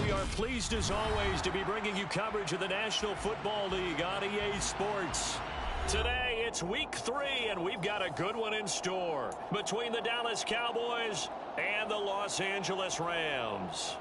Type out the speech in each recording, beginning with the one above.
we are pleased as always to be bringing you coverage of the National Football League on EA Sports. Today, it's week 3, and we've got a good one in store between the Dallas Cowboys and the Los Angeles Rams.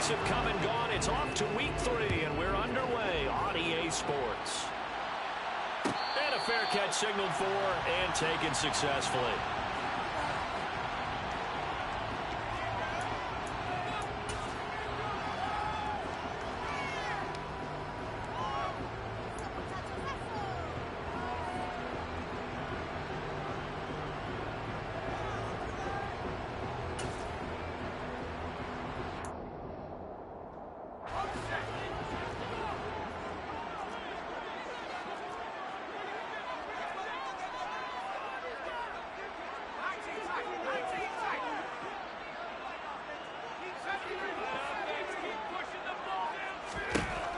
Have come and gone. It's off to week 3, and we're underway on EA Sports. And a fair catch signaled for and taken successfully.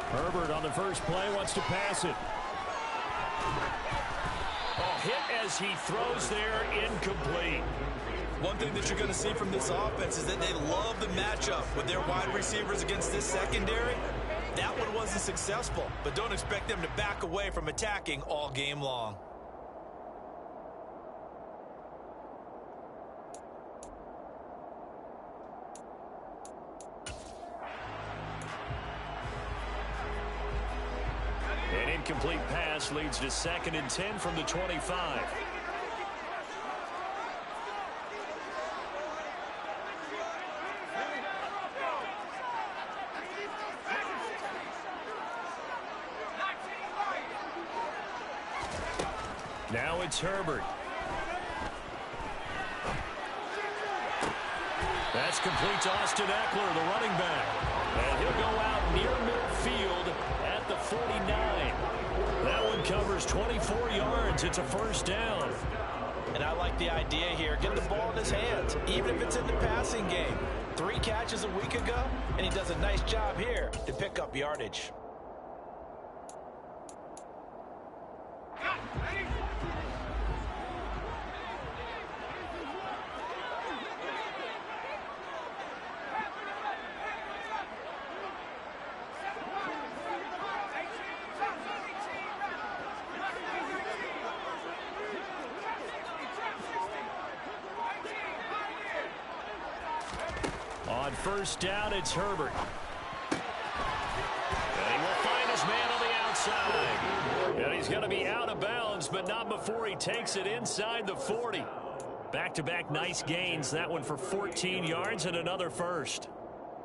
Herbert on the first play wants to pass it. Oh, hit as he throws there, incomplete. One thing that you're going to see from this offense is that they love the matchup with their wide receivers against this secondary. That one wasn't successful, but don't expect them to back away from attacking all game long. An incomplete pass leads to 2nd and 10 from the 25. Now it's Herbert. That's complete to Austin Eckler, the running back. And he'll go out near midfield at the 49. That one covers 24 yards. It's a first down. And I like the idea here. Get the ball in his hands, even if it's in the passing game. 3 catches a week ago, and he does a nice job here to pick up yardage. On first down, it's Herbert. And he will find his man on the outside. And he's going to be out of bounds, but not before he takes it inside the 40. Back-to-back nice gains. That one for 14 yards and another first.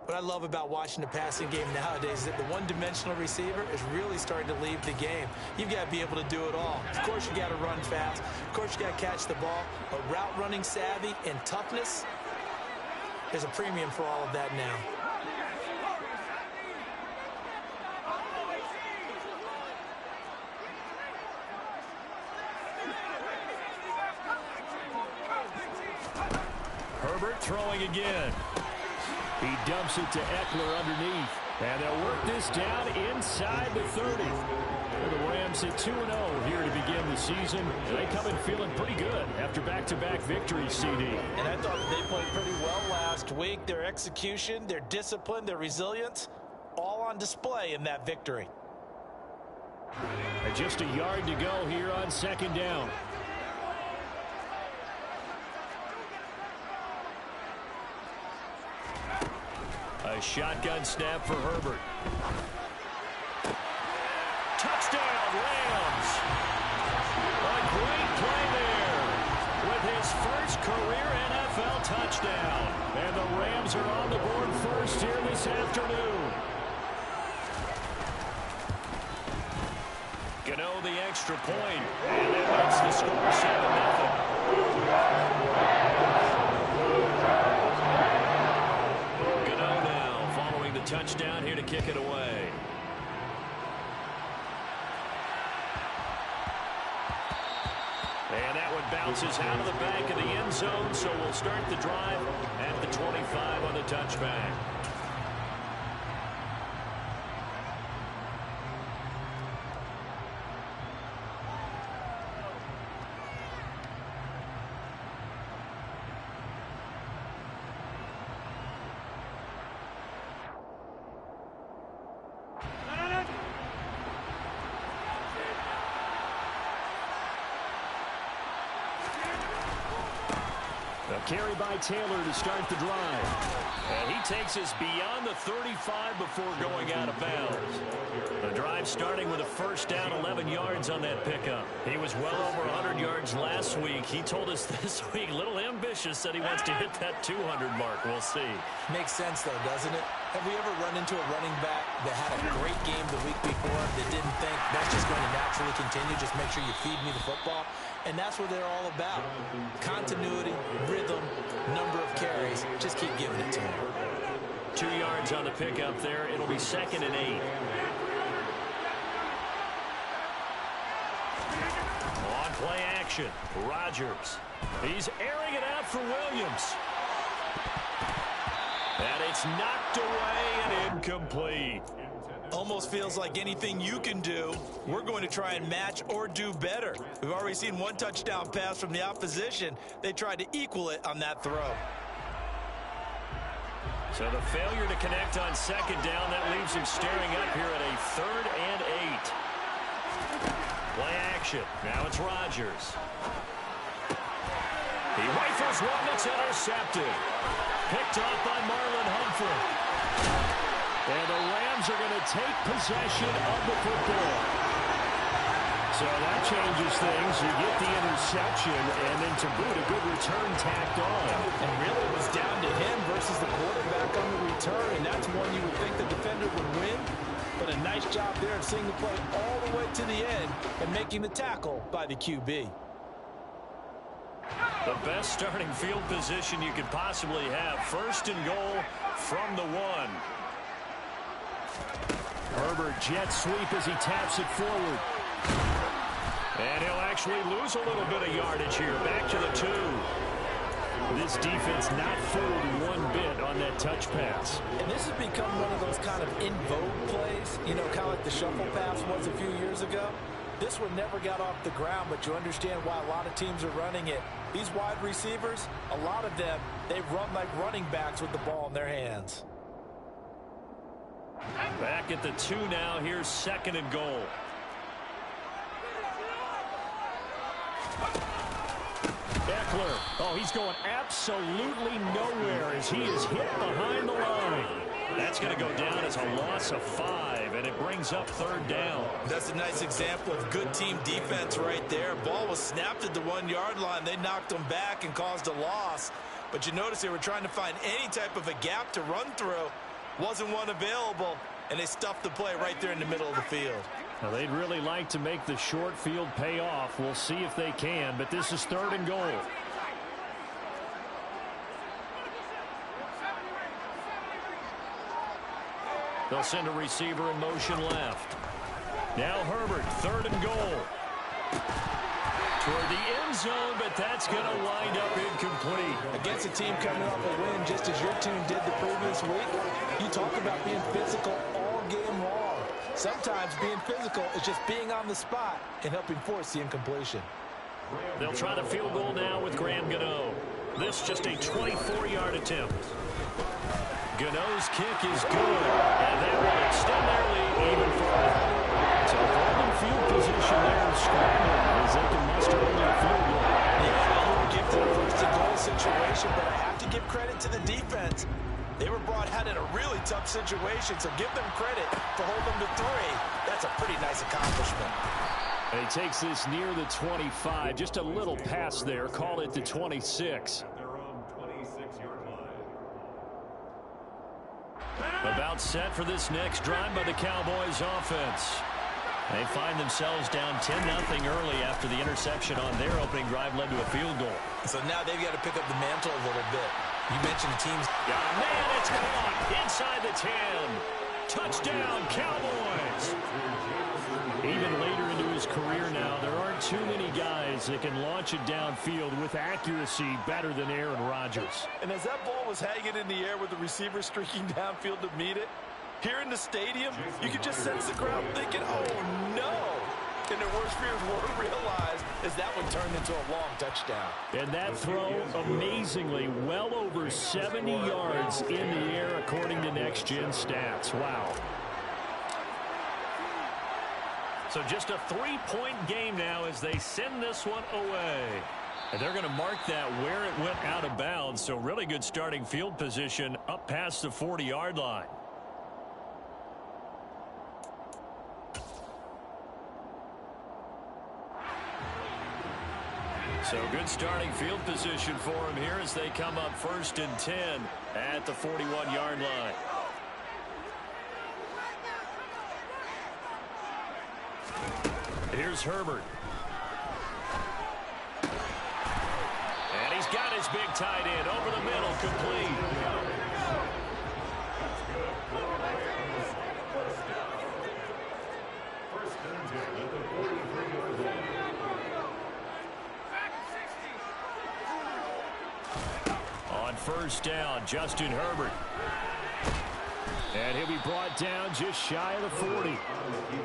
What I love about watching the passing game nowadays is that the one-dimensional receiver is really starting to leave the game. You've got to be able to do it all. Of course, you got to run fast. Of course, you got to catch the ball. But route running savvy and toughness, there's a premium for all of that now. Herbert throwing again. He dumps it to Eckler underneath. And they'll work this down inside the 30. The Rams at 2-0 here to begin the season. They come in feeling pretty good after back-to-back victories, CD. And I thought they played pretty well last week. Their execution, their discipline, their resilience, all on display in that victory. And just a yard to go here on 2nd down. A shotgun snap for Herbert. Touchdown, Rams. A great play there with his first career NFL touchdown. And the Rams are on the board first here this afternoon. Gano the extra point, and that makes the score 7-0. Gano now following the touchdown here to kick it away. And that one bounces out of the back of the end zone, so we'll start the drive at the 25 on the touchback. Carry by Taylor to start the drive. And he takes us beyond the 35 before going out of bounds. The drive starting with a first down, 11 yards on that pickup. He was well over 100 yards last week. He told us this week, a little ambitious, said he wants to hit that 200 mark. We'll see. Makes sense, though, doesn't it? Have we ever run into a running back that had a great game the week before that didn't think that's just going to naturally continue? Just make sure you feed me the football. And that's what they're all about. Continuity, rhythm, number of carries. Just keep giving it to him. 2 yards on the pickup there. It'll be 2nd and 8. On play action, Rodgers. He's airing it out for Williams. And it's knocked away and incomplete. Almost feels like anything you can do, we're going to try and match or do better. We've already seen one touchdown pass from the opposition. They tried to equal it on that throw. So the failure to connect on 2nd down, that leaves him staring up here at a 3rd and 8. Play action. Now it's Rodgers. He rifles one that's intercepted. Picked off by Marlon Humphrey. And the Rams are going to take possession of the football. So that changes things. You get the interception, and then to boot, a good return tacked on. And really it was down to him versus the quarterback on the return, and that's one you would think the defender would win. But a nice job there of seeing the play all the way to the end and making the tackle by the QB. The best starting field position you could possibly have. 1st and goal from the 1. Herbert jet sweep as he taps it forward. And he'll actually lose a little bit of yardage here. Back to the 2. This defense not fooled one bit on that touch pass. And this has become one of those kind of in vogue plays, you know, kind of like the shuffle pass was a few years ago. This one never got off the ground, but you understand why a lot of teams are running it. These wide receivers, a lot of them, they run like running backs with the ball in their hands. Back at the 2 now. Here's 2nd and goal. Eckler. Oh, he's going absolutely nowhere as he is hit behind the line. That's going to go down as a loss of 5, and it brings up 3rd down. That's a nice example of good team defense right there. Ball was snapped at the 1-yard line. They knocked them back and caused a loss. But you notice they were trying to find any type of a gap to run through. Wasn't one available, and they stuffed the play right there in the middle of the field. Now, they'd really like to make the short field pay off. We'll see if they can, but this is 3rd and goal. They'll send a receiver in motion left. Now Herbert, 3rd and goal. Toward the end zone, but that's going to wind up incomplete. Against a team coming off a win just as your team did the previous week, you talk about being physical all game long. Sometimes being physical is just being on the spot and helping force the incompletion. They'll try the field goal now with Graham Gano. This just a 24-yard attempt. Gano's kick is good, and they will extend their lead even further. So holding field position there, scrambling as they can muster only a field goal. Yeah, you were gifted a 1st and goal situation, but I have to give credit to the defense. They were brought out in a really tough situation, so give them credit for holding them to 3. That's a pretty nice accomplishment. And he takes this near the 25, just a little pass there, call it the 26. About set for this next drive by the Cowboys offense. They find themselves down 10-0 early after the interception on their opening drive led to a field goal. So now they've got to pick up the mantle a little bit. You mentioned the teams. Got a man, it's caught inside the 10. Touchdown, Cowboys. Even later into his career now, there aren't too many guys that can launch it downfield with accuracy better than Aaron Rodgers. And as that ball was hanging in the air with the receiver streaking downfield to meet it, here in the stadium, you could just sense the crowd thinking, oh, no. And their worst fears were realized as that one turned into a long touchdown. And that throw, amazingly, well over 70 yards in the air, according to Next Gen Stats. Wow. So just a 3-point game now as they send this one away. And they're going to mark that where it went out of bounds. So really good starting field position up past the 40-yard line. So good starting field position for him here as they come up 1st and 10 at the 41-yard line. Here's Herbert. And he's got his big tight end over the middle, complete. On 1st down, Justin Herbert. And he'll be brought down just shy of the 40.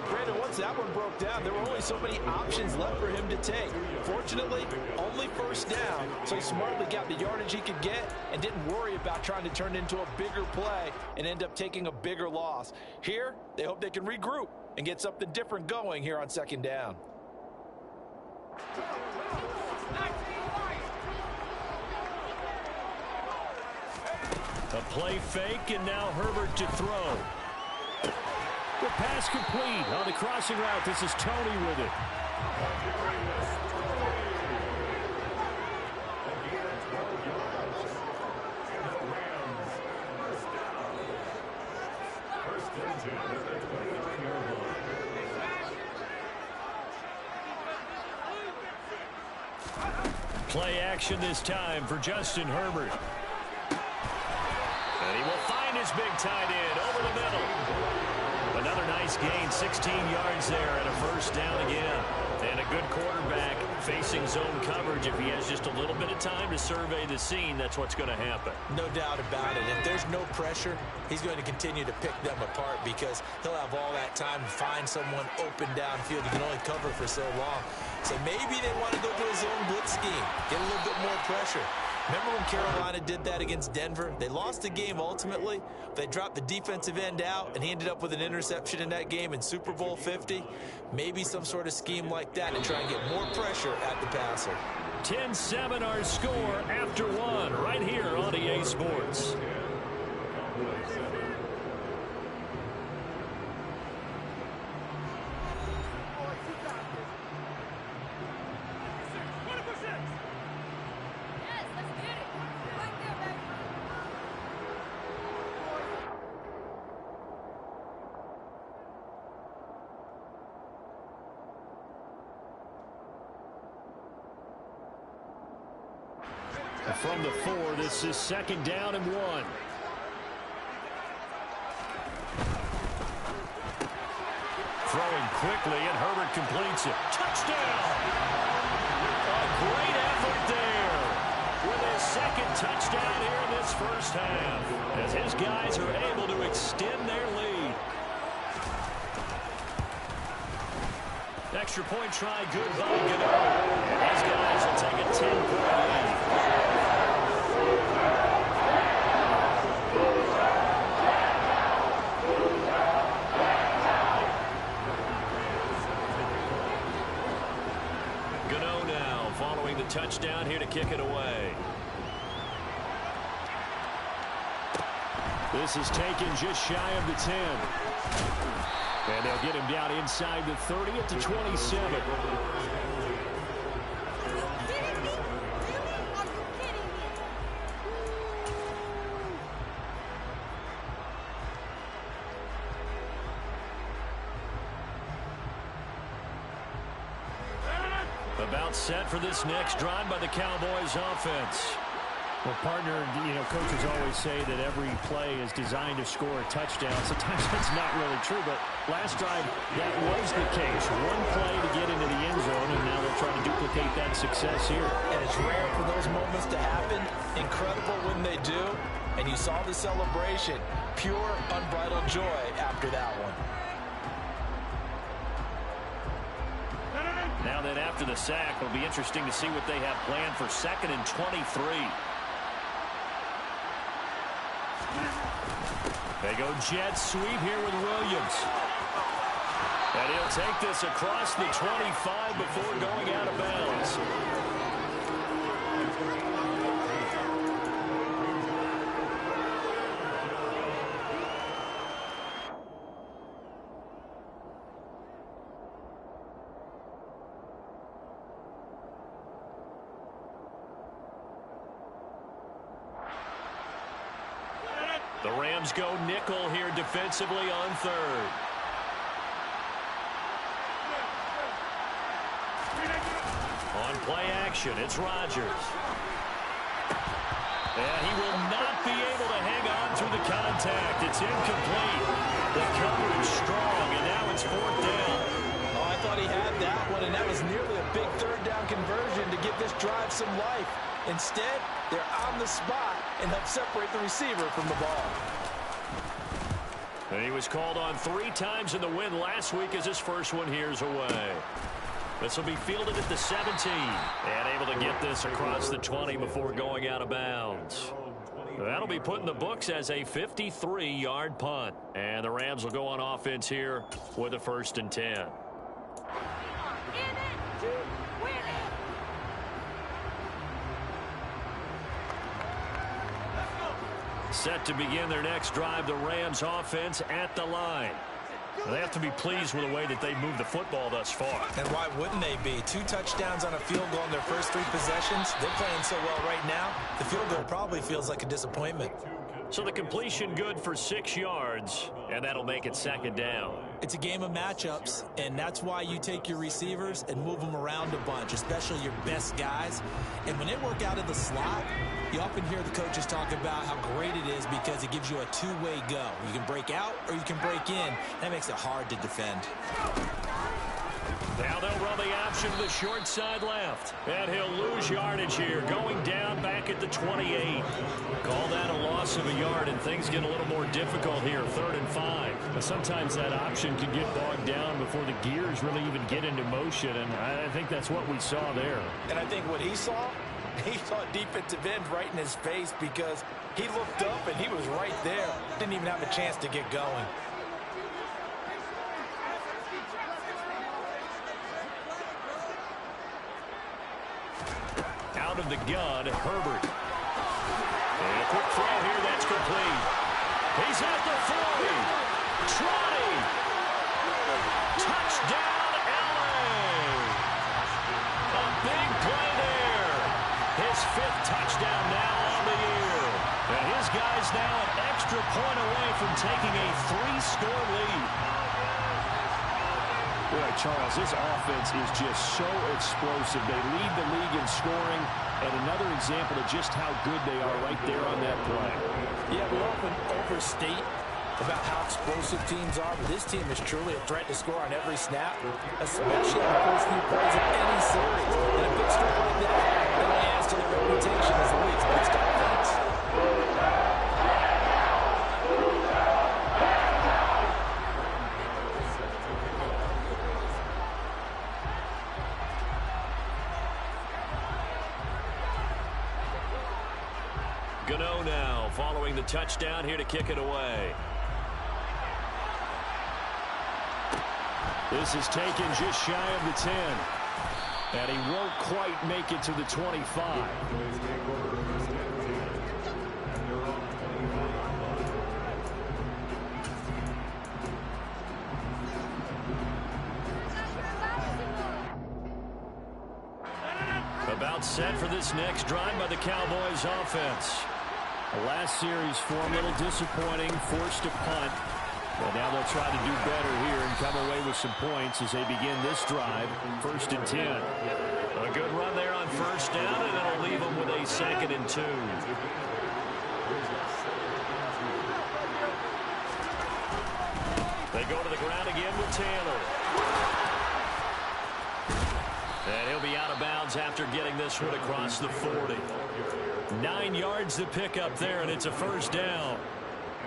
Brandon, once that one broke down, there were only so many options left for him to take. Fortunately, only 1st down, so he smartly got the yardage he could get and didn't worry about trying to turn it into a bigger play and end up taking a bigger loss. Here, they hope they can regroup and get something different going here on 2nd down. A play fake, and now Herbert to throw. The pass complete on the crossing route. This is Tony with it. Play action this time for Justin Herbert. And he will find his big tight end over the middle. Another nice gain, 16 yards there and a 1st down again. And a good quarterback facing zone coverage. If he has just a little bit of time to survey the scene, that's what's going to happen. No doubt about it. If there's no pressure, he's going to continue to pick them apart because he'll have all that time to find someone open downfield. He can only cover for so long. So maybe they want to go to a zone blitz scheme, get a little bit more pressure. Remember when Carolina did that against Denver? They lost the game ultimately. They dropped the defensive end out, and he ended up with an interception in that game in Super Bowl 50. Maybe some sort of scheme like that to try and get more pressure at the passer. 10-7 our score after 1 right here on EA Sports. From the 4, this is 2nd down and 1. Throwing quickly, and Herbert completes it. Touchdown! A great effort there with his 2nd touchdown here in this 1st half, as his guys are able to extend their lead. Extra point try, good by Gano. And his guys will take a 10-point lead. Gano now following the touchdown here to kick it away. This is taken just shy of the 10. And they'll get him down inside the 30 at the 27. About set for this next drive by the Cowboys offense. Well, partner, coaches always say that every play is designed to score a touchdown. Sometimes that's not really true, but last drive, that was the case. One play to get into the end zone, and now they'll try success here. And it's rare for those moments to happen. Incredible when they do. And you saw the celebration. Pure, unbridled joy after that one. Now then, after the sack, it'll be interesting to see what they have planned for 2nd and 23. They go jet sweep here with Williams. And he'll take this across the 25 before going out of bounds. The Rams go nickel here defensively on 3rd. On play action, it's Rodgers. And he will not be able to hang on through the contact. It's incomplete. The coverage strong, and now it's 4th down. Oh, I thought he had that one, and that was nearly a big 3rd down conversion to give this drive some life. Instead, they're on the spot and help separate the receiver from the ball. And he was called on 3 times in the win last week as his first one here's away. This will be fielded at the 17. And able to get this across the 20 before going out of bounds. That'll be put in the books as a 53-yard punt. And the Rams will go on offense here with a 1st and 10. Set to begin their next drive, the Rams offense at the line. They have to be pleased with the way that they moved the football thus far. And why wouldn't they be? 2 touchdowns on a field goal in their first 3 possessions. They're playing so well right now, the field goal probably feels like a disappointment. So the completion good for 6 yards, and that'll make it 2nd down. It's a game of matchups, and that's why you take your receivers and move them around a bunch, especially your best guys. And when they work out of the slot, you often hear the coaches talk about how great it is because it gives you a 2-way go. You can break out or you can break in. That makes it hard to defend. Now they'll run the option to the short side left. And he'll lose yardage here, going down back at the 28. Call that a loss of a yard, and things get a little more difficult here, 3rd and 5. Now, sometimes that option can get bogged down before the gears really even get into motion, and I think that's what we saw there. And I think what he saw a defensive end right in his face because he looked up and he was right there. Didn't even have a chance to get going. Out of the gun, Herbert. And a quick throw here, that's complete. He's at the 40. Trotting. Touchdown, LA. A big play there. His 5th touchdown now on the year. And his guy's now an extra point away from taking a 3-score lead. Boy, Charles, this offense is just so explosive. They lead the league in scoring, and another example of just how good they are right there on that play. Yeah, we often overstate about how explosive teams are, but this team is truly a threat to score on every snap, especially on the first few plays of any series. And a big score like that only adds to their reputation as the league's best offense. Gano now following the touchdown here to kick it away. This is taken just shy of the 10. And he won't quite make it to the 25. About set for this next drive by the Cowboys offense. The last series for him, a little disappointing, forced to punt. But now they'll try to do better here and come away with some points as they begin this drive, 1st and 10. A good run there on 1st down, and that'll leave them with a 2nd and 2. They go to the ground again with Taylor. And he'll be out of bounds after getting this one across the 40. 9 yards to pick up there, and it's a first down.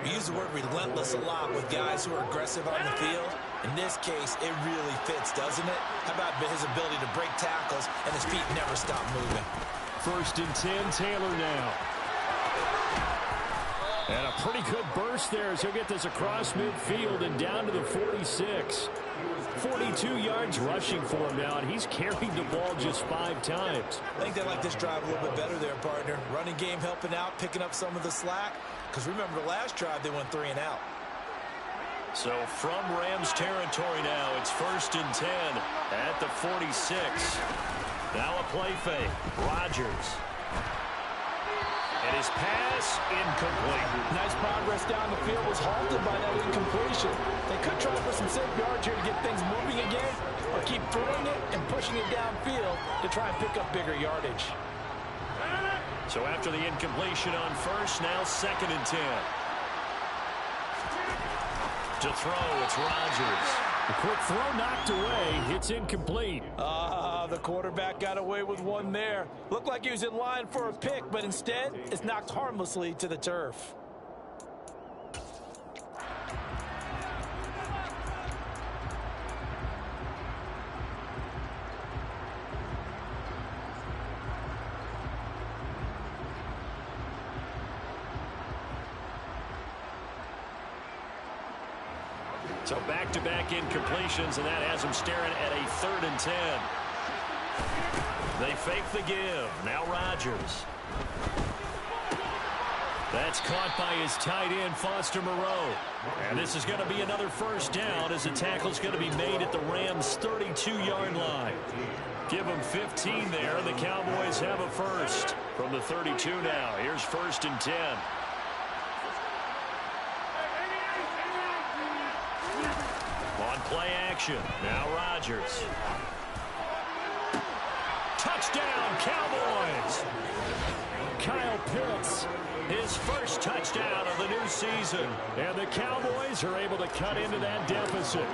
We use the word relentless a lot with guys who are aggressive on the field. In this case, it really fits, doesn't it? How about his ability to break tackles and his feet never stop moving? 1st and 10, Taylor now. And a pretty good burst there as he'll get this across midfield and down to the 46. 42 yards rushing for him now, and he's carried the ball just 5 times. I think they like this drive a little bit better there, partner. Running game helping out, picking up some of the slack. Because remember, the last drive, they went 3 and out. So from Rams territory now, it's 1st and 10 at the 46. Now a play fake. Rodgers. And his pass incomplete. Nice progress down the field, was halted by that incompletion. They could try for some safe yards here to get things moving again, or keep throwing it and pushing it downfield to try and pick up bigger yardage. So after the incompletion on 1st, now 2nd and 10. To throw, it's Rodgers. The quick throw knocked away. It's incomplete. The quarterback got away with one there. Looked like he was in line for a pick, but instead, it's knocked harmlessly to the turf. So back-to-back incompletions, and that has him staring at a 3rd and 10. They fake the give. Now Rodgers. That's caught by his tight end, Foster Moreau. And this is going to be another first down as the tackle's going to be made at the Rams' 32-yard line. Give them 15 there, and the Cowboys have a first. From the 32 now, here's 1st and 10. On play action, now Rodgers. Touchdown, Cowboys! Kyle Pitts, His first touchdown of the new season. and the Cowboys are able to cut into that deficit.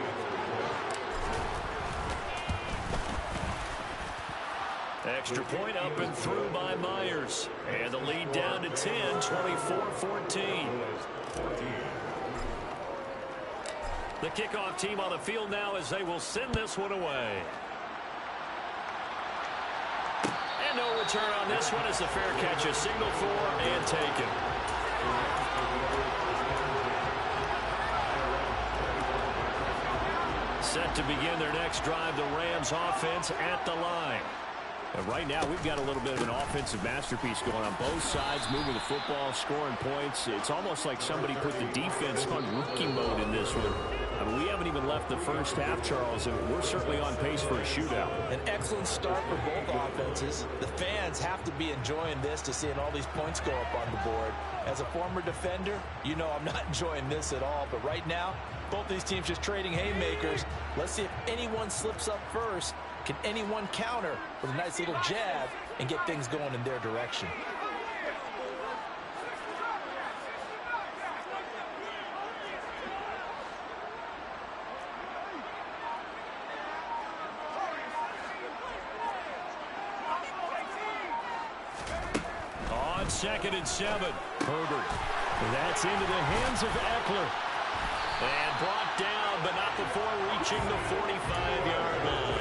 Extra point up and through by Myers. And the lead down to 10, 24-14. The kickoff team on the field now as they will send this one away. And no return on this one as the fair catch is signaled for and taken. Set to begin their next drive, the Rams offense at the line. And right now, we've got a little bit of an offensive masterpiece going on both sides, moving the football, scoring points. It's almost like somebody put the defense on rookie mode in this one. I mean, we haven't even left the first half, Charles, and we're certainly on pace for a shootout. An excellent start for both offenses. The fans have to be enjoying this to seeing all these points go up on the board. As a former defender, you know I'm not enjoying this at all. But right now, both these teams just trading haymakers. Let's see if anyone slips up first. Can anyone counter with a nice little jab and get things going in their direction? On 2nd and 7, Herbert. That's into the hands of Eckler. and brought down, but not before reaching the 45-yard line.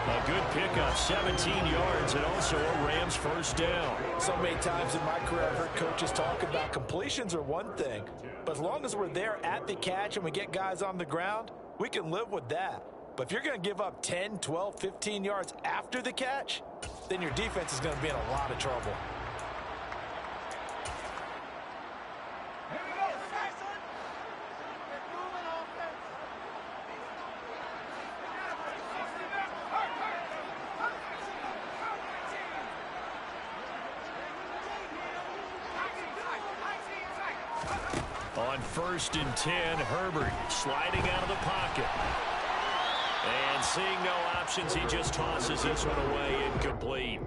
A good pickup, 17 yards, and also a Rams first down. So many times in my career, I've heard coaches talk about completions are one thing, but as long as we're there at the catch and we get guys on the ground, we can live with that. But if you're going to give up 10, 12, 15 yards after the catch, then your defense is going to be in a lot of trouble. On 1st and 10, Herbert sliding out of the pocket. And seeing no options, he just tosses this one away, incomplete.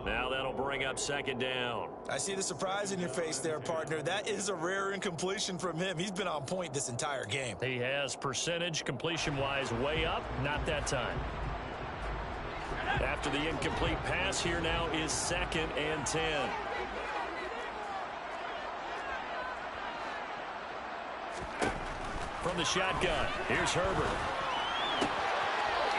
Now that'll bring up 2nd down. I see the surprise in your face there, partner. That is a rare incompletion from him. He's been on point this entire game. He has percentage completion-wise way up, not that time. after the incomplete pass. Here now is 2nd and 10. From the shotgun, here's Herbert.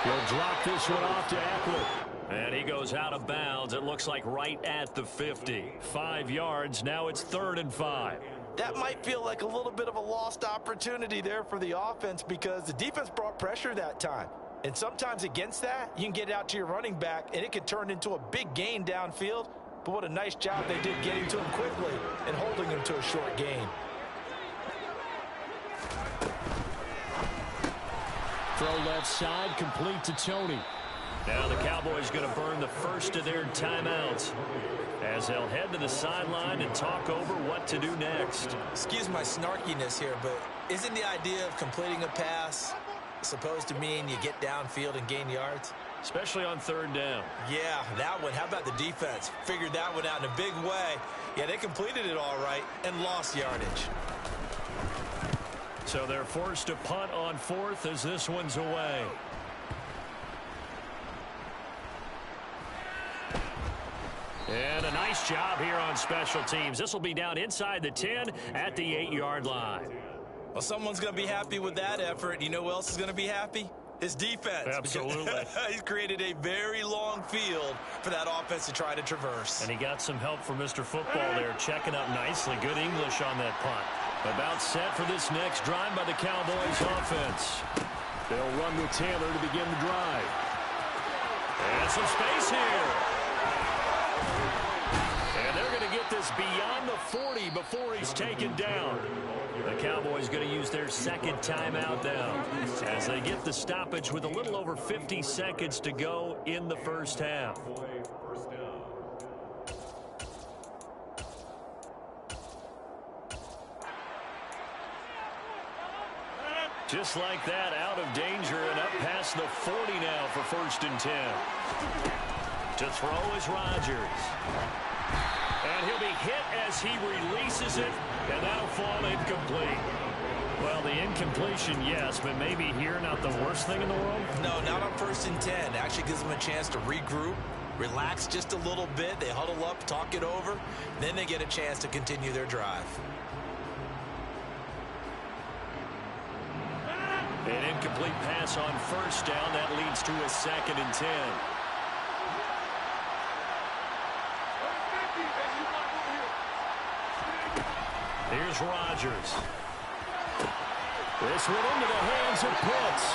He'll drop this one off to Eckler. And he goes out of bounds. It looks like right at the 50. 5 yards. Now it's 3rd and 5. That might feel like a little bit of a lost opportunity there for the offense because the defense brought pressure that time. And sometimes against that, you can get it out to your running back, and it could turn into a big gain downfield. But what a nice job they did getting to him quickly and holding him to a short gain. Throw left side, complete to Tony. Now the Cowboys going to burn the first of their timeouts as they'll head to the sideline and talk over what to do next. Excuse my snarkiness here, but isn't the idea of completing a pass supposed to mean you get downfield and gain yards? Especially on 3rd down. Yeah, that one. How about the defense? Figured that one out in a big way. Yeah, they completed it all right and lost yardage. So they're forced to punt on 4th as this one's away. And a nice job here on special teams. This will be down inside the 10 at the 8-yard line. Well, someone's going to be happy with that effort. You know who else is going to be happy? His defense. Absolutely. He's created a very long field for that offense to try to traverse. And he got some help from Mr. Football there, checking up nicely. Good English on that punt. About set for this next drive by the Cowboys offense. They'll run with Taylor to begin the drive. And some space here. And they're going to get this beyond the 40 before he's taken down. The Cowboys going to use their 2nd timeout now as they get the stoppage with a little over 50 seconds to go in the first half. Just like that, out of danger and up past the 40 now for 1st and 10. To throw is Rodgers. And he'll be hit as he releases it, and that'll fall incomplete. Well, the incompletion, yes, but maybe here not the worst thing in the world? No, not on 1st and 10. Actually gives them a chance to regroup, relax just a little bit. They huddle up, talk it over. Then they get a chance to continue their drive. An incomplete pass on 1st down. That leads to a 2nd and 10. Here's Rodgers. This one into the hands of Pitts.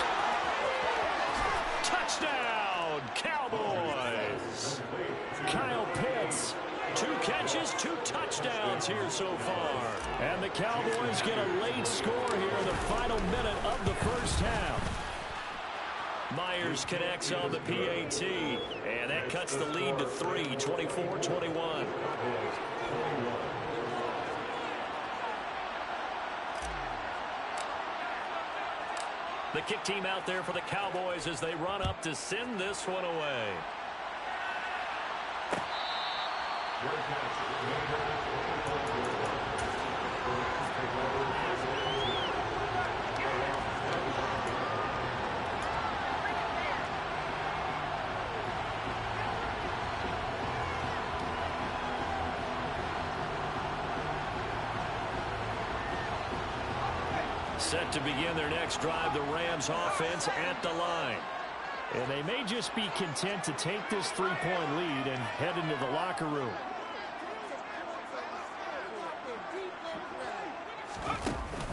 Touchdown, Cowboys. Kyle Pitts. 2 catches, 2 touchdowns here so far. And the Cowboys get a late score here in the final minute of the first half. Myers connects on the PAT, and that cuts the lead to 3, 24-21. The kick team out there for the Cowboys as they run up to send this one away. Set to begin their next drive, the Rams offense at the line. And they may just be content to take this 3-point lead and head into the locker room.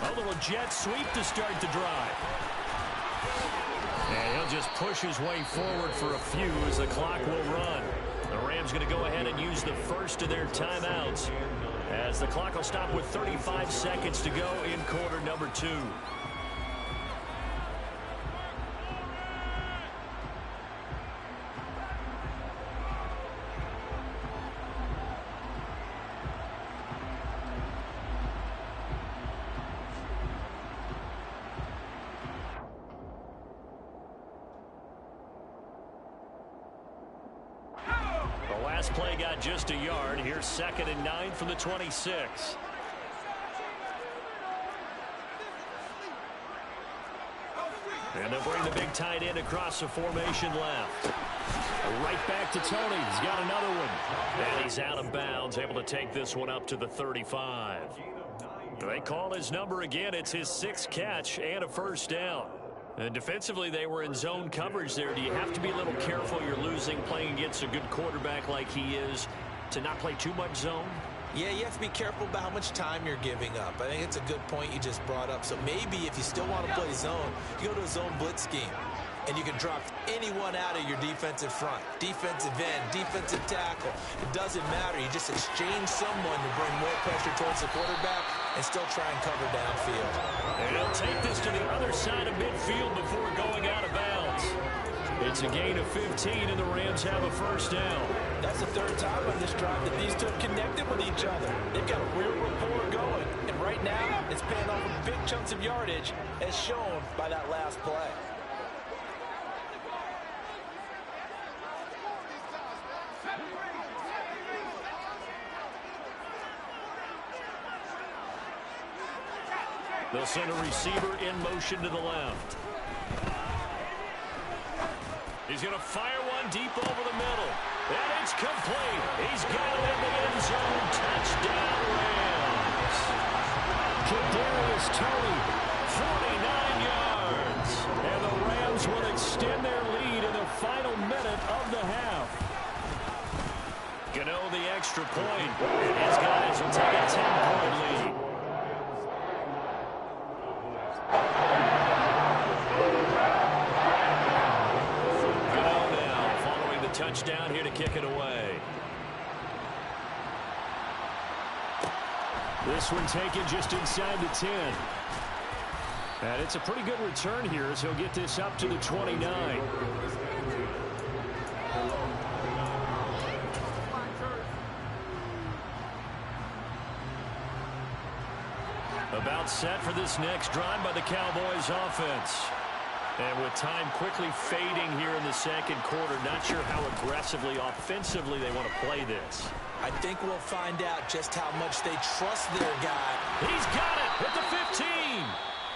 A little jet sweep to start the drive. And he'll just push his way forward for a few as the clock will run. The Rams going to go ahead and use the first of their timeouts as the clock will stop with 35 seconds to go in quarter number 2. The last play got just a yard. Here's 2nd and 9 from the 26. And they'll bring the big tight end across the formation left. Right back to Tony. He's got another one. And he's out of bounds, able to take this one up to the 35. They call his number again. It's his 6th catch and a first down. And defensively, they were in zone coverage there. Do you have to be a little careful? You're losing, playing against a good quarterback like he is, to not play too much zone? Yeah, you have to be careful about how much time you're giving up. I think it's a good point you just brought up. So maybe if you still want to play zone, you go to a zone blitz scheme. And you can drop anyone out of your defensive front. Defensive end, defensive tackle. It doesn't matter. You just exchange someone to bring more pressure towards the quarterback and still try and cover downfield. And he'll take this to the other side of midfield before going out of bounds. It's a gain of 15, and the Rams have a first down. That's the 3rd time on this drive that these two have connected with each other. They've got a real rapport going. And right now, it's paying off with big chunks of yardage, as shown by that last play. They'll send a receiver in motion to the left. He's going to fire one deep over the middle. And it's complete. He's got it in the end zone. Touchdown, Rams. Kadarius Toney, 49 yards. And the Rams will extend their lead in the final minute of the half. Gano the extra point. And his guys will take a 10-point lead. Touchdown here to kick it away. This one taken just inside the 10. And it's a pretty good return here as he'll get this up to the 29. About set for this next drive by the Cowboys offense. And with time quickly fading here in the second quarter, not sure how aggressively, offensively they want to play this. I think we'll find out just how much they trust their guy. He's got it at the 15.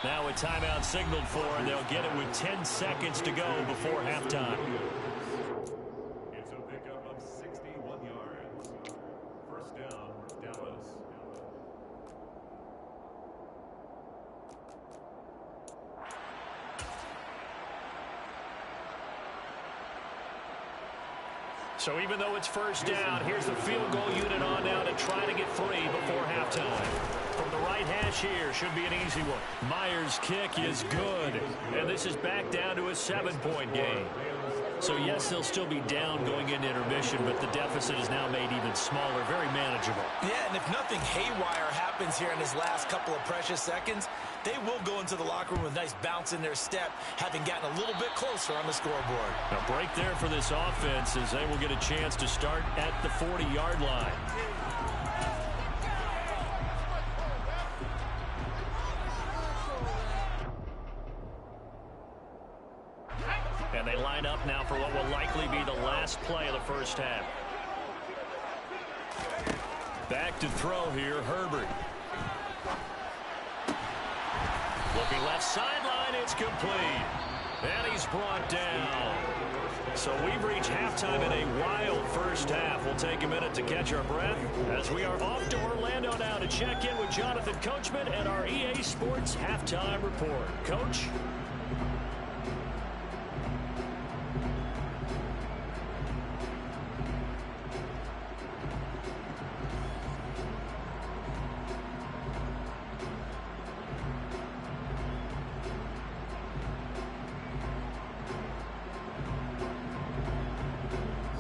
Now a timeout signaled for, and they'll get it with 10 seconds to go before halftime. It's a pickup of 61 yards. First down, Dallas. So even though it's first down, here's the field goal unit on now to try to get 3 before halftime. From the right hash here, should be an easy one. Myers' kick is good. And this is back down to a 7-point game. So, yes, they'll still be down going into intermission, but the deficit is now made even smaller, very manageable. Yeah, and if nothing haywire happens here in his last couple of precious seconds, they will go into the locker room with a nice bounce in their step, having gotten a little bit closer on the scoreboard. A break there for this offense as they will get a chance to start at the 40-yard line. And they line up now for what will likely be the last play of the first half. Back to throw here, Herbert. Looking left sideline, it's complete. And he's brought down. So we've reached halftime in a wild first half. We'll take a minute to catch our breath as we are off to Orlando now to check in with Jonathan Coachman and our EA Sports Halftime Report. Coach?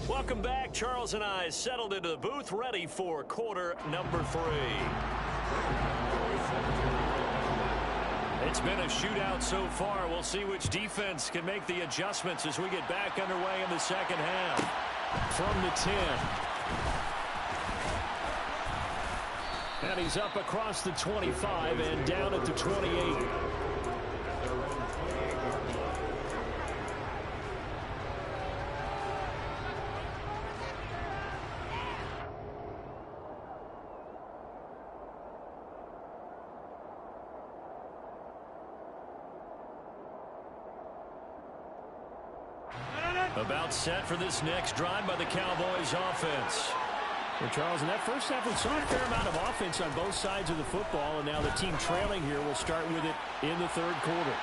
Welcome back. Charles and I settled into the booth, ready for quarter number 3. It's been a shootout so far. We'll see which defense can make the adjustments as we get back underway in the second half. From the 10. And he's up across the 25 and down at the 28. About set for this next drive by the Cowboys offense. Well, Charles, in that first half, we saw a fair amount of offense on both sides of the football, and now the team trailing here will start with it in the third quarter.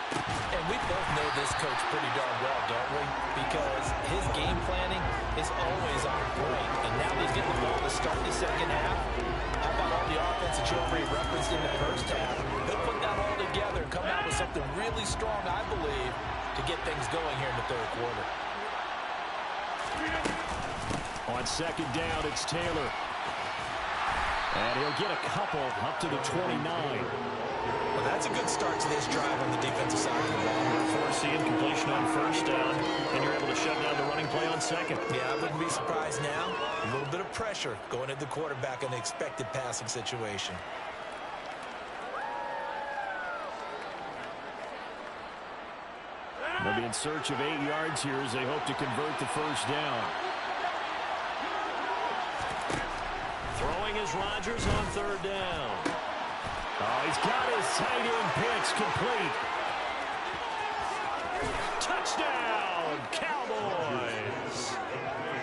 And we both know this coach pretty darn well, don't we? Because his game planning is always on point. And now he's getting the ball to start the second half. How about all the offense that you already referenced in the first half? He'll put that all together and come out with something really strong, I believe, to get things going here in the third quarter. On second down, it's Taylor. And he'll get a couple up to the 29. Well, that's a good start to this drive on the defensive side of the ball. Forcing completion on first down, and you're able to shut down the running play on second. Yeah, I wouldn't be surprised now. A little bit of pressure going at the quarterback in an expected passing situation. They'll be in search of 8 yards here as they hope to convert the first down. Throwing is Rodgers on third down. Oh, he's got his tight end pitch complete. Touchdown, Cowboys.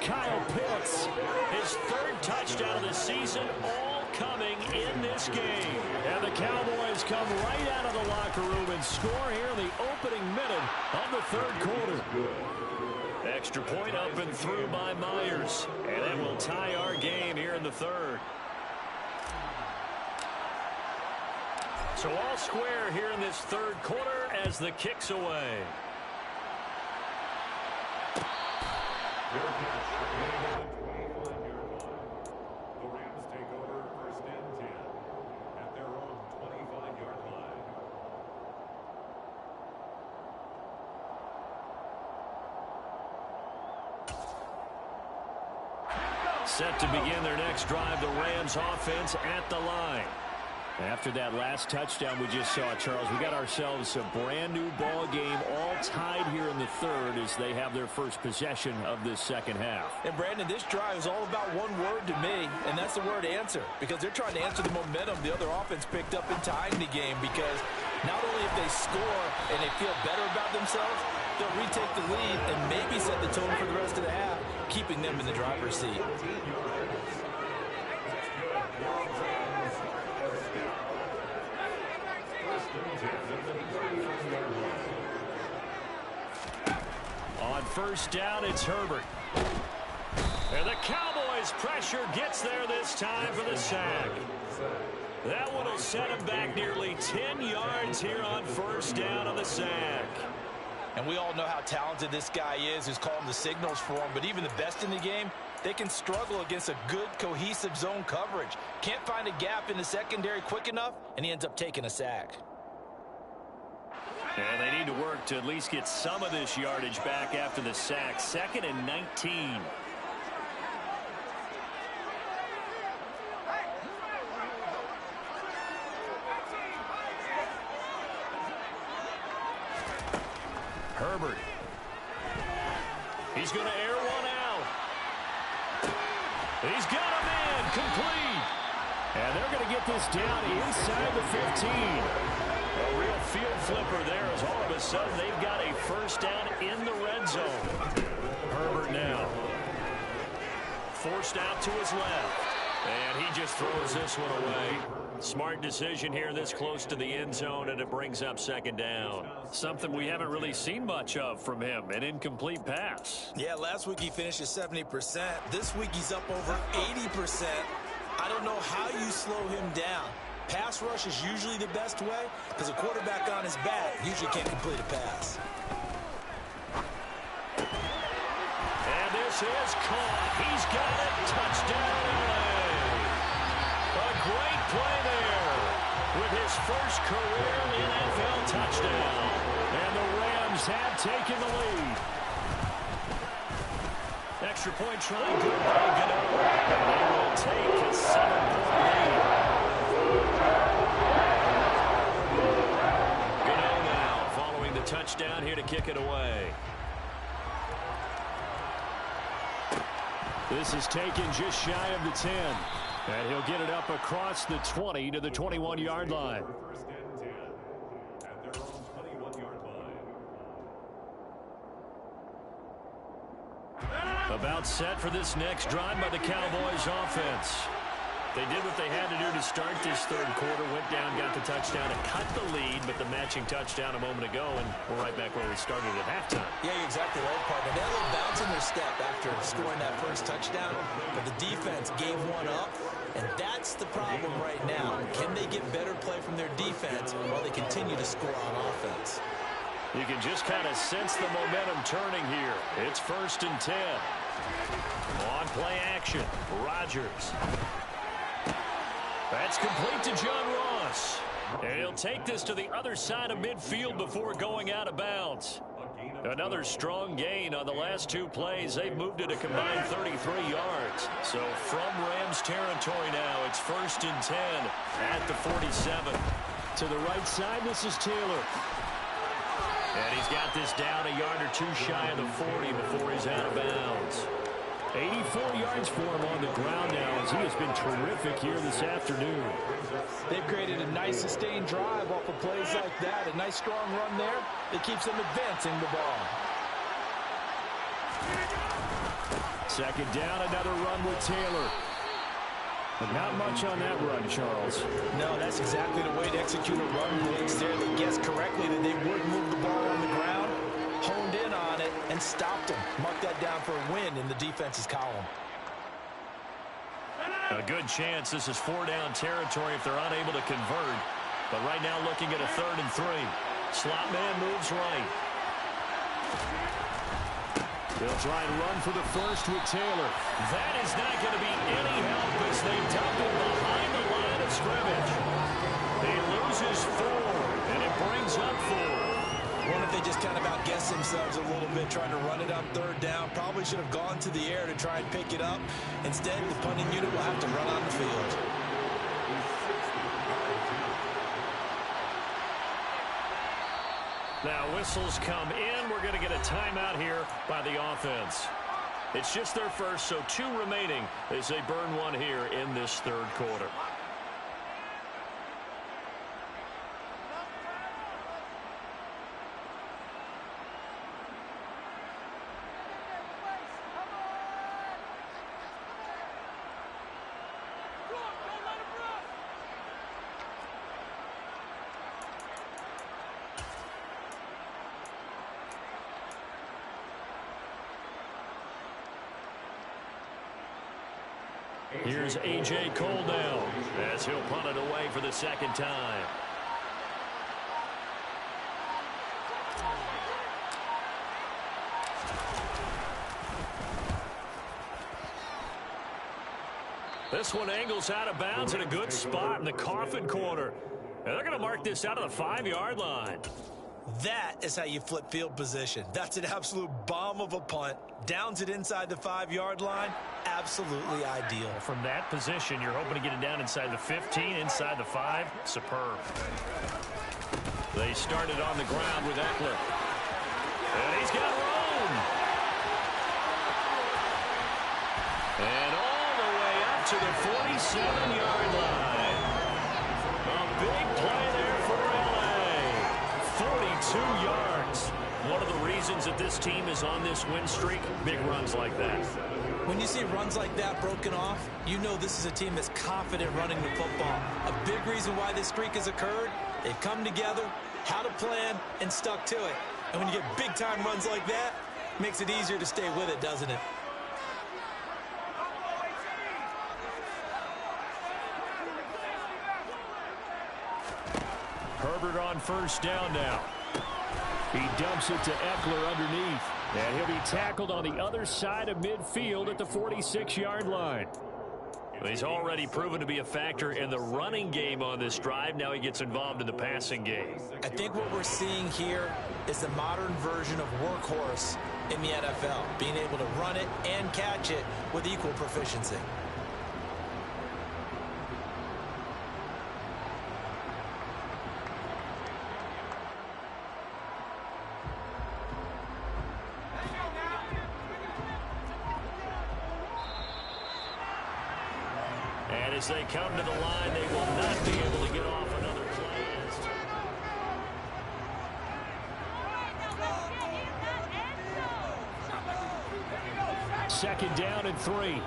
Kyle Pitts. His third touchdown of the season, all coming in this game. And the Cowboys come right out of the locker room and score here in the opening minute of the third quarter. Extra point up and through by Myers. And that will tie our game here in the third. So all square here in this third quarter as the kick's away. Fair catch. Remaining on the 25-yard line. The Rams take over first and 10 at their own 25-yard line. Set to begin their next drive, the Rams offense at the line. After that last touchdown we just saw, Charles, we got ourselves a brand new ball game, all tied here in the third as they have their first possession of this second half. And Brandon, this drive is all about one word to me, and that's the word answer, because they're trying to answer the momentum the other offense picked up in tying the game, because not only if they score and they feel better about themselves, they'll retake the lead and maybe set the tone for the rest of the half, keeping them in the driver's seat. On first down, it's Herbert. And the Cowboys' pressure gets there this time for the sack. That one will set him back nearly 10 yards here on first down on the sack. And we all know how talented this guy is who's calling the signals for him, but even the best in the game, they can struggle against a good, cohesive zone coverage. Can't find a gap in the secondary quick enough, and he ends up taking a sack. And they need to work to at least get some of this yardage back after the sack. 2nd and 19. Herbert. He's going to air one out. He's got him in. Complete. And they're going to get this down inside the 15. A real field flipper there as all of a sudden they've got a first down in the red zone. Herbert now. Forced out to his left. And he just throws this one away. Smart decision here this close to the end zone, and it brings up second down. Something we haven't really seen much of from him, an incomplete pass. Yeah, last week he finished at 70%. This week he's up over 80%. I don't know how you slow him down. Pass rush is usually the best way because a quarterback on his back usually can't complete a pass. And this is caught. He's got it. Touchdown, LA. A great play there with his first career NFL touchdown. And the Rams have taken the lead. Extra point try good by Gano. And they will take a 7-point lead. Gano now following the touchdown here to kick it away. This is taken just shy of the 10. And he'll get it up across the 20 to the 21-yard line. First and 10 at their own 21-yard line. set for this next drive by the Cowboys offense. They did what they had to do to start this third quarter. Went down, got the touchdown, and cut the lead, but the matching touchdown a moment ago, and we're right back where we started at halftime. Yeah, you're exactly right, partner. They had a little bounce in their step after scoring that first touchdown, but the defense gave one up, and that's the problem right now. Can they get better play from their defense while they continue to score on offense? You can just kind of sense the momentum turning here. It's 1st and 10. On play action, Rodgers. That's complete to John Ross. And he'll take this to the other side of midfield before going out of bounds. Another strong gain on the last 2 plays. They've moved it a combined 33 yards. So from Rams territory now, it's 1st and 10 at the 47. To the right side, this is Taylor. And he's got this down a yard or 2 shy of the 40 before he's out of bounds. 84 yards for him on the ground now as he has been terrific here this afternoon. They've created a nice sustained drive off of plays like that. A nice strong run there that keeps them advancing the ball. 2nd down, another run with Taylor. But not much on that run, Charles. No, that's exactly the way to execute a run blitz there. They guessed correctly that they would move the ball on the ground, honed in on it, and stopped them. Marked that down for a win in the defense's column. A good chance this is 4-down territory if they're unable to convert. But right now looking at a 3rd and 3. Slot man moves right. They'll try and run for the first with Taylor. That is not going to be any help as they dump him behind the line of scrimmage. He loses 4, and it brings up 4. Wonder if they just kind of outguessed themselves a little bit trying to run it up 3rd down. Probably should have gone to the air to try and pick it up. Instead, the punting unit will have to run on the field. Now whistles come in. We're going to get a timeout here by the offense. It's just their first, so 2 remaining as they burn 1 here in this 3rd quarter. Here's A.J. Cole now as he'll punt it away for the 2nd time. This one angles out of bounds in a good spot in the coffin corner. And they're going to mark this out of the 5-yard line. That is how you flip field position. That's an absolute bomb of a punt. Downs it inside the 5-yard line. Absolutely ideal. From that position, you're hoping to get it down inside the 15, inside the 5. Superb. They started on the ground with Eckler. And he's got room. And all the way up to the 47-yard line. A big play there for L.A. 42 yards. One of the reasons that this team is on this win streak, big runs like that. When you see runs like that broken off, you know this is a team that's confident running the football. A big reason why this streak has occurred, they've come together, had a plan, and stuck to it. And when you get big-time runs like that, it makes it easier to stay with it, doesn't it? Herbert on 1st down now. He dumps it to Eckler underneath. And he'll be tackled on the other side of midfield at the 46-yard line. He's already proven to be a factor in the running game on this drive. Now he gets involved in the passing game. I think what we're seeing here is the modern version of workhorse in the NFL, being able to run it and catch it with equal proficiency. And as they come to the line, they will not be able to get off another play. second down and 3.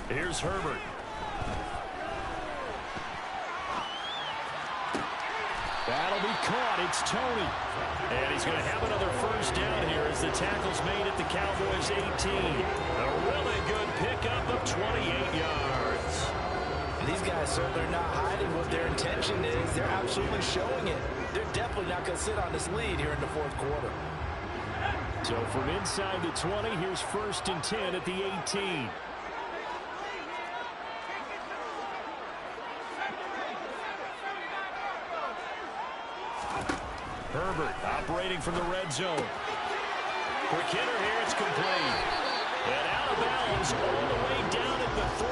Here's Herbert. That'll be caught. It's Tony. And he's going to have another first down here as the tackle's made at the Cowboys 18. A really good pickup of 28 yards. These guys certainly are not hiding what their intention is. They're absolutely showing it. They're definitely not going to sit on this lead here in the fourth quarter. So from inside the 20, here's 1st and 10 at the 18. Herbert operating from the red zone. Quick hitter here, it's complete. And out of bounds all the way down at the 3.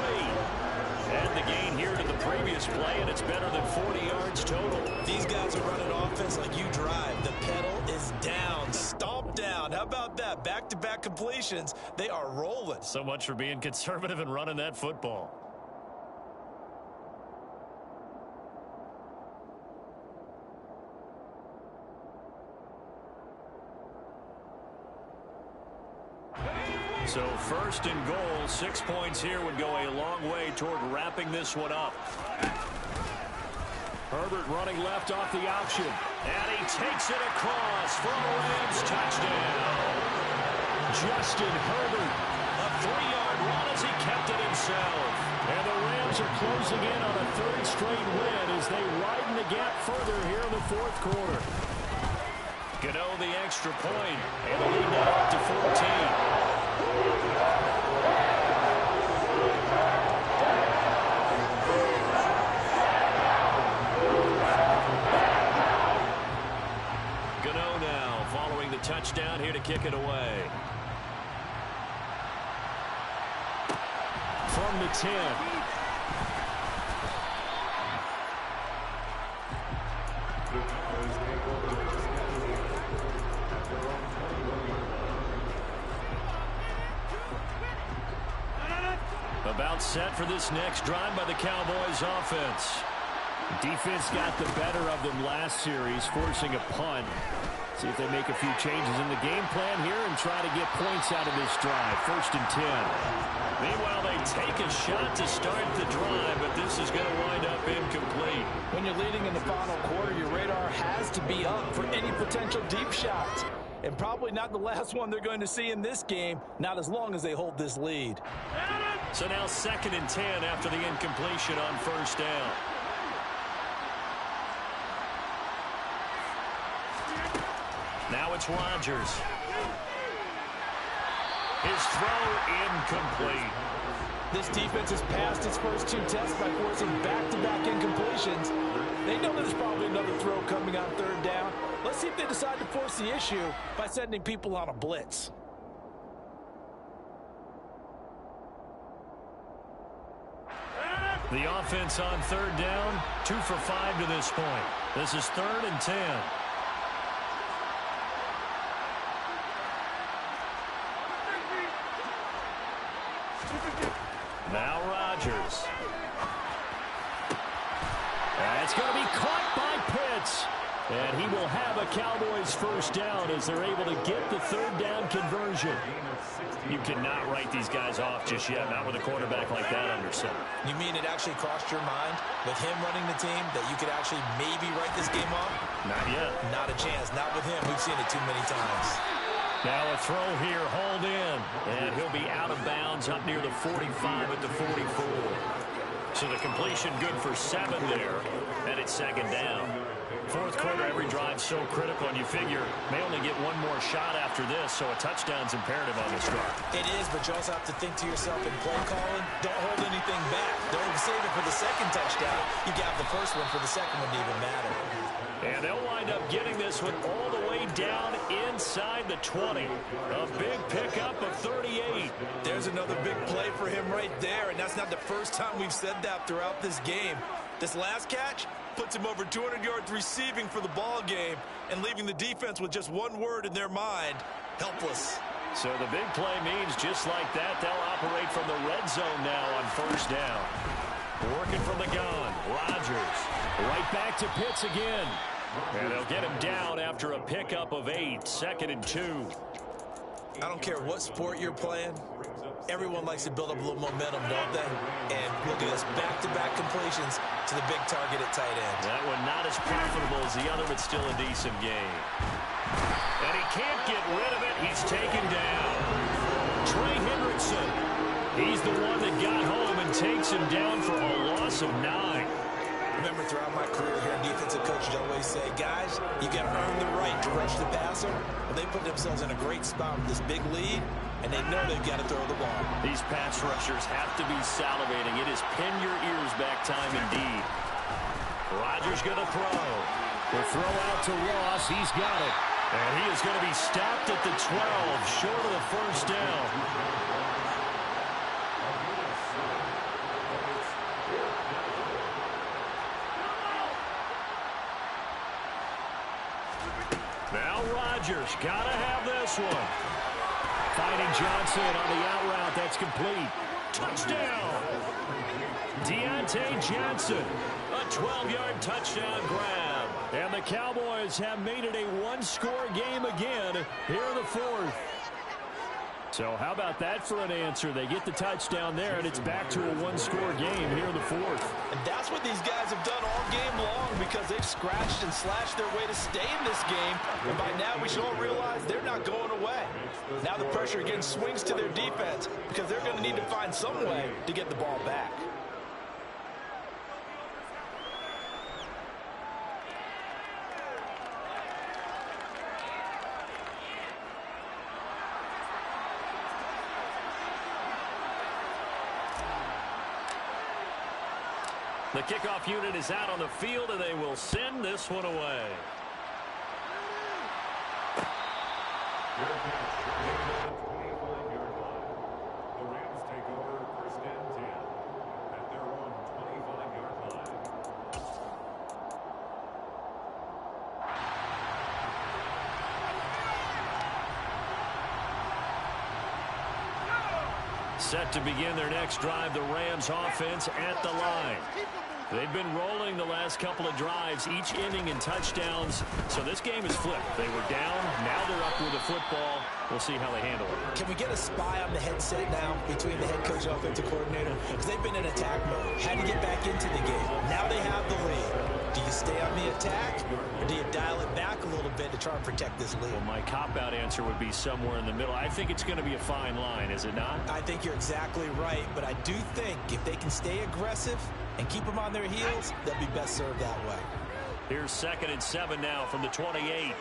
And the gain here to the previous play, and it's better than 40 yards total. These guys are running offense like you drive. The pedal is down, stomp down. How about that? Back-to-back completions. They are rolling. So much for being conservative and running that football. So 1st and goal, 6 points here would go a long way toward wrapping this one up. Herbert running left off the option. And he takes it across for a Rams touchdown. Justin Herbert. A 3-yard run as he kept it himself. And the Rams are closing in on a 3rd straight win as they widen the gap further here in the 4th quarter. Gano the extra point, and the lead now up to 14. Gano now following the touchdown here to kick it away. From the 10. About set for this next drive by the Cowboys offense. Defense got the better of them last series, forcing a punt. See if they make a few changes in the game plan here and try to get points out of this drive. 1st and 10. Meanwhile, they take a shot to start the drive, but this is going to wind up incomplete. When you're leading in the final quarter, your radar has to be up for any potential deep shots. And probably not the last one they're going to see in this game, not as long as they hold this lead. So now 2nd and 10 after the incompletion on 1st down. Now it's Rodgers. His throw incomplete. This defense has passed its first 2 tests by forcing back-to-back incompletions. They know there's probably another throw coming on 3rd down. Let's see if they decide to force the issue by sending people on a blitz. The offense on 3rd down, 2 for 5 to this point. This is 3rd and 10. Now Rodgers. That's going to be caught by Pitts. And he will have a Cowboys first down as they're able to get the 3rd down conversion. You cannot write these guys off just yet, not with a quarterback like that under center. You mean it actually crossed your mind with him running the team that you could actually maybe write this game off? Not yet. Not a chance. Not with him. We've seen it too many times. Now a throw here, hauled in. And he'll be out of bounds up near the 45 at the 44. So the completion good for 7 there. And it's 2nd down. 4th quarter, every drive so critical, and you figure may only get one more shot after this, so a touchdown's imperative on this drive. It is, but you also have to think to yourself in play calling, don't hold anything back. Don't save it for the 2nd touchdown. You got the first one for the 2nd one to even matter. And they'll wind up getting this one all the way down inside the 20. A big pickup of 38. There's another big play for him right there, and that's not the first time we've said that throughout this game. This last catch puts him over 200 yards receiving for the ball game and leaving the defense with just one word in their mind: helpless. So the big play means just like that, they'll operate from the red zone now on first down. Working from the gun, Rodgers. Right back to Pitts again. And they'll get him down after a pickup of 8, 2nd and 2. I don't care what sport you're playing. Everyone likes to build up a little momentum, don't they? And look at this, back-to-back completions to the big target at tight end. That one not as profitable as the other, but still a decent game. And he can't get rid of it. He's taken down. Trey Hendrickson. He's the one that got home and takes him down for a loss of 9. Remember, throughout my career here, defensive coaches always say, guys, you got to earn the right to rush the passer. Well, they put themselves in a great spot with this big lead, and they know they've got to throw the ball. These pass rushers have to be salivating. It is pin your ears back time indeed. Rodgers going to throw. The throw out to Ross. He's got it. And he is going to be stopped at the 12, short of the first down. Now Rodgers got to have this one. Finding Johnson on the out route. That's complete. Touchdown! Deontay Johnson, a 12-yard touchdown grab. And the Cowboys have made it a one-score game again here in the fourth. So how about that for an answer? They get the touchdown there, and it's back to a one-score game here in the fourth. And that's what these guys have done all game long because they've scratched and slashed their way to stay in this game. And by now we should all realize they're not going away. Now the pressure again swings to their defense because they're going to need to find some way to get the ball back. The kickoff unit is out on the field, and they will send this one away. Fair catch. The 25-yard line. The Rams take over first and 10 at their own 25-yard line. Set to begin their next drive, the Rams offense at the line. They've been rolling the last couple of drives, each inning in touchdowns. So this game is flipped. They were down. Now they're up with the football. We'll see how they handle it. Can we get a spy on the headset now between the head coach and offensive coordinator? Because they've been in attack mode. Had to get back into the game. Now they have the lead. Do you stay on the attack, or do you dial it back a little bit to try and protect this lead? Well, my cop-out answer would be somewhere in the middle. I think it's going to be a fine line, is it not? I think you're exactly right, but I do think if they can stay aggressive and keep them on their heels, they'll be best served that way. Here's 2nd and 7 now from the 28.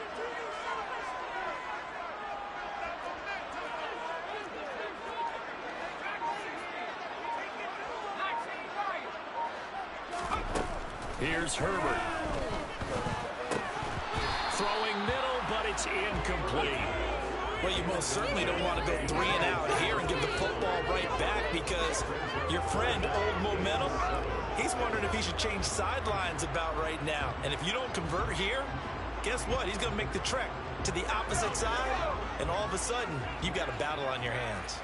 Here's Herbert. Throwing middle, but it's incomplete. Well, you most certainly don't want to go 3 and out here and give the football right back because your friend, Old Momentum, he's wondering if he should change sidelines about right now. And if you don't convert here, guess what? He's going to make the trek to the opposite side, and all of a sudden, you've got a battle on your hands.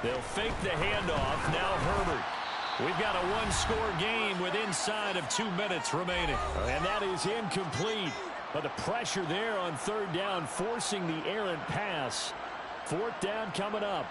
They'll fake the handoff. Now Herbert. We've got a one-score game with inside of 2 minutes remaining. And that is incomplete. But the pressure there on 3rd down, forcing the errant pass. 4th down coming up.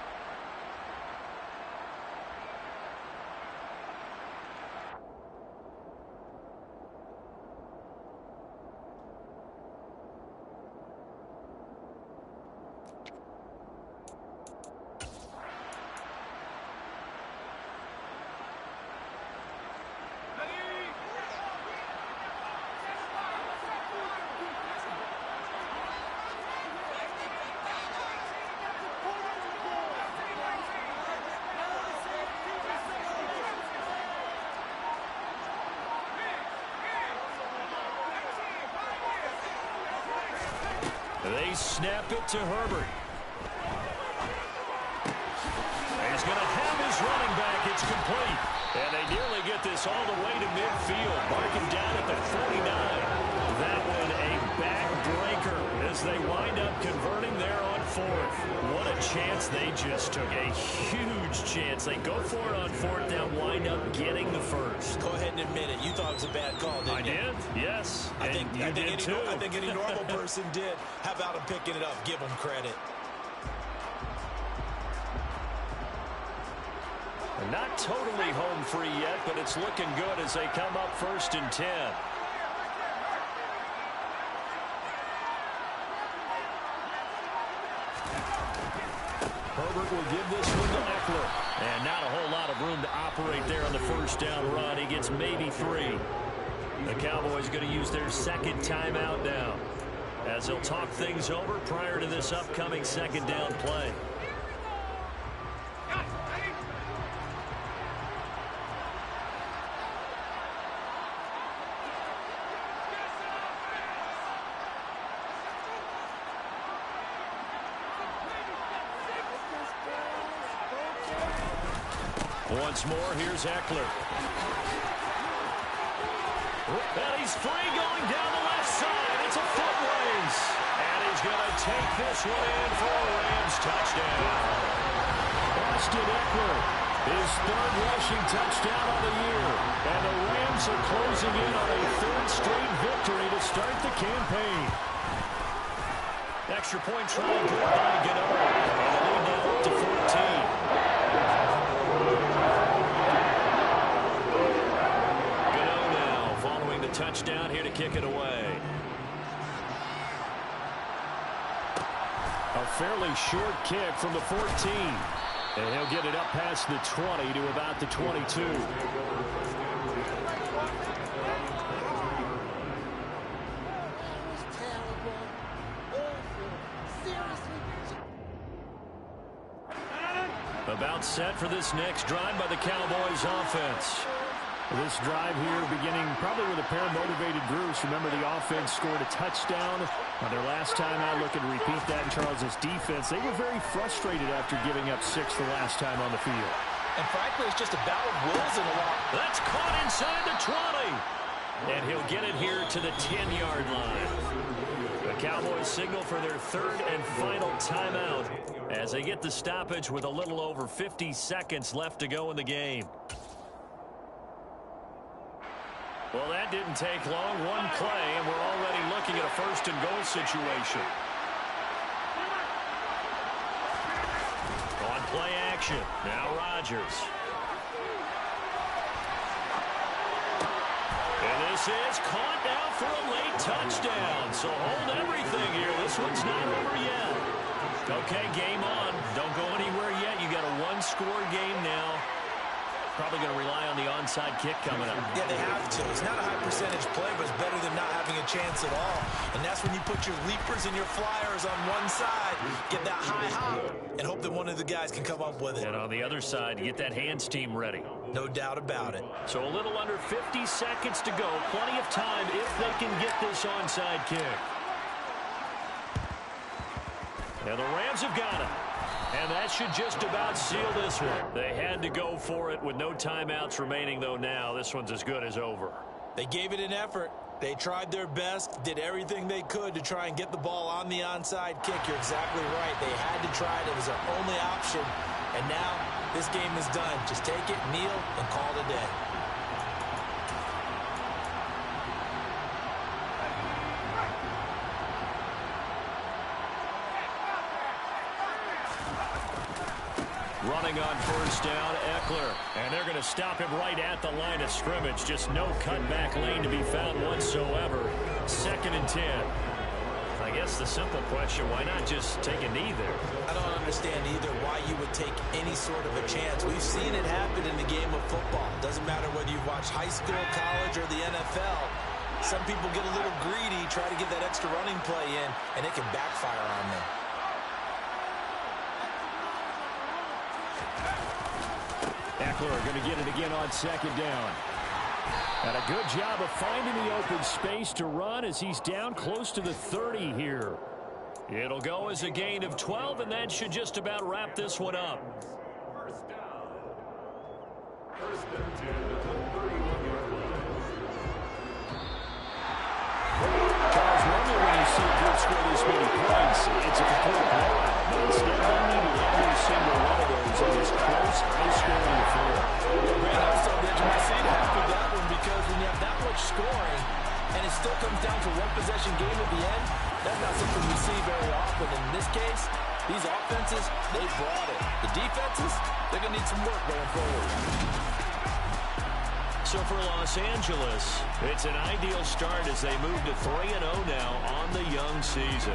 They snap it to Herbert. He's going to have his running back. It's complete. And they nearly get this all the way to midfield. Marking down at the 49. That one a backbreaker as they wind up converting there on fourth. What a chance they just took. A huge chance. They go for it on fourth down, wind up getting the first. Go ahead and admit it. You thought it was a bad call, didn't you? I did, yes. I think any normal person did. How about him picking it up? Give him credit. Not totally home free yet, but it's looking good as they come up 1st and 10. Herbert will give this one to Eckler. And not a whole lot of room to operate there on the first down run. He gets maybe 3. The Cowboys going to use their second timeout now, as they'll talk things over prior to this upcoming second down play. Once more, here's Eckler. And he's free going down the left side. It's a foot race. And he's going to take this one in for a Rams touchdown. Austin Eckler, his 3rd rushing touchdown on the year. And the Rams are closing in on a 3rd straight victory to start the campaign. Extra point try good by Gano. And the lead now up to 14. Touchdown here to kick it away. A fairly short kick from the 14. And he'll get it up past the 20 to about the 22. About set for this next drive by the Cowboys offense. This drive here beginning probably with a pair of motivated groups. Remember, the offense scored a touchdown on their last time out. Looking to repeat that in Charles' defense. They were very frustrated after giving up 6 the last time on the field. And frankly, it's just a battle of wills in a lot. That's caught inside the 20. And he'll get it here to the 10-yard line. The Cowboys signal for their 3rd and final timeout as they get the stoppage with a little over 50 seconds left to go in the game. Well, that didn't take long. One play, and we're already looking at a 1st and goal situation. On play action. Now Rodgers. And this is caught now for a late touchdown. So hold everything here. This one's not over yet. Okay, game on. Don't go anywhere yet. You got a 1-score game now. Probably going to rely on the onside kick coming up. Yeah, they have to. It's not a high percentage play, but it's better than not having a chance at all. And that's when you put your leapers and your flyers on one side, get that high hop, and hope that one of the guys can come up with it. And on the other side, you get that hands team ready. No doubt about it. So a little under 50 seconds to go. Plenty of time if they can get this onside kick. And the Rams have got it. And that should just about seal this one. They had to go for it with no timeouts remaining, though. Now this one's as good as over. They gave it an effort. They tried their best, did everything they could to try and get the ball on the onside kick. You're exactly right. They had to try it. It was their only option. And now this game is done. Just take it, kneel, and call it a day. Running on 1st down, Eckler. And they're going to stop him right at the line of scrimmage. Just no cutback lane to be found whatsoever. 2nd and 10. I guess the simple question, why not just take a knee there? I don't understand either why you would take any sort of a chance. We've seen it happen in the game of football. Doesn't matter whether you've watched high school, college, or the NFL. Some people get a little greedy, try to get that extra running play in, and it can backfire on them. Eckler going to get it again on 2nd down. And a good job of finding the open space to run as he's down close to the 30 here. It'll go as a gain of 12, and that should just about wrap this one up. First down. First and 10 at the 31-yard line. Charles, normally when you see a group score this many points, it's a complete blowout. But instead, they needed every single one of those in this close, high-scoring affair. Brand, I was on the edge of my seat after that one because when you have that much scoring and it still comes down to one possession game at the end, that's not something we see very often. In this case, these offenses, they brought it. The defenses, they're going to need some work going forward. So for Los Angeles, it's an ideal start as they move to 3-0 now on the young season.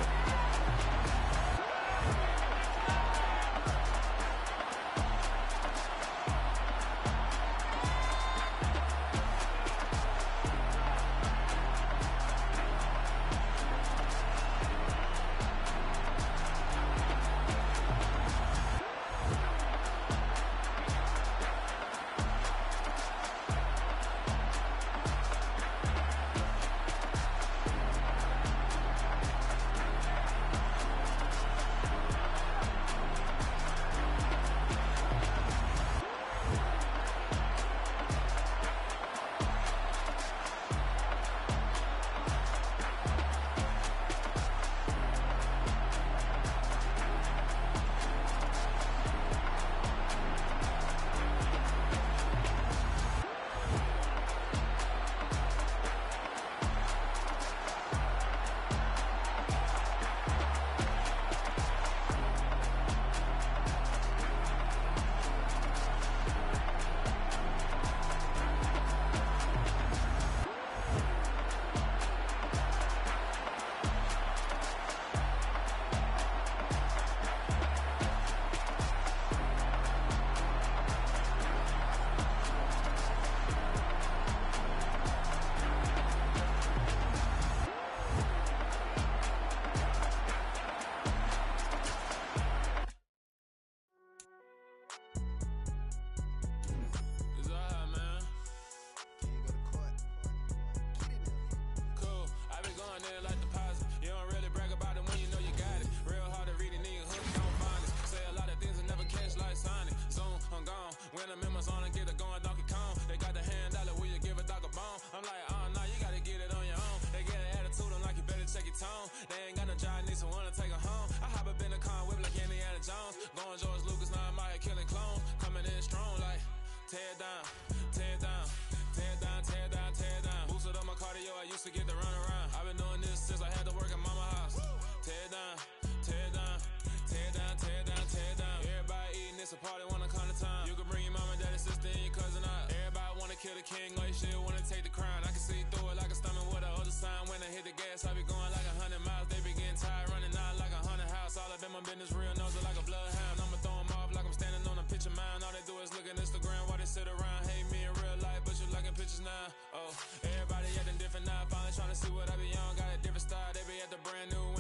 Everybody acting different now, finally trying to see what I be on. Got a different style, they be at the brand new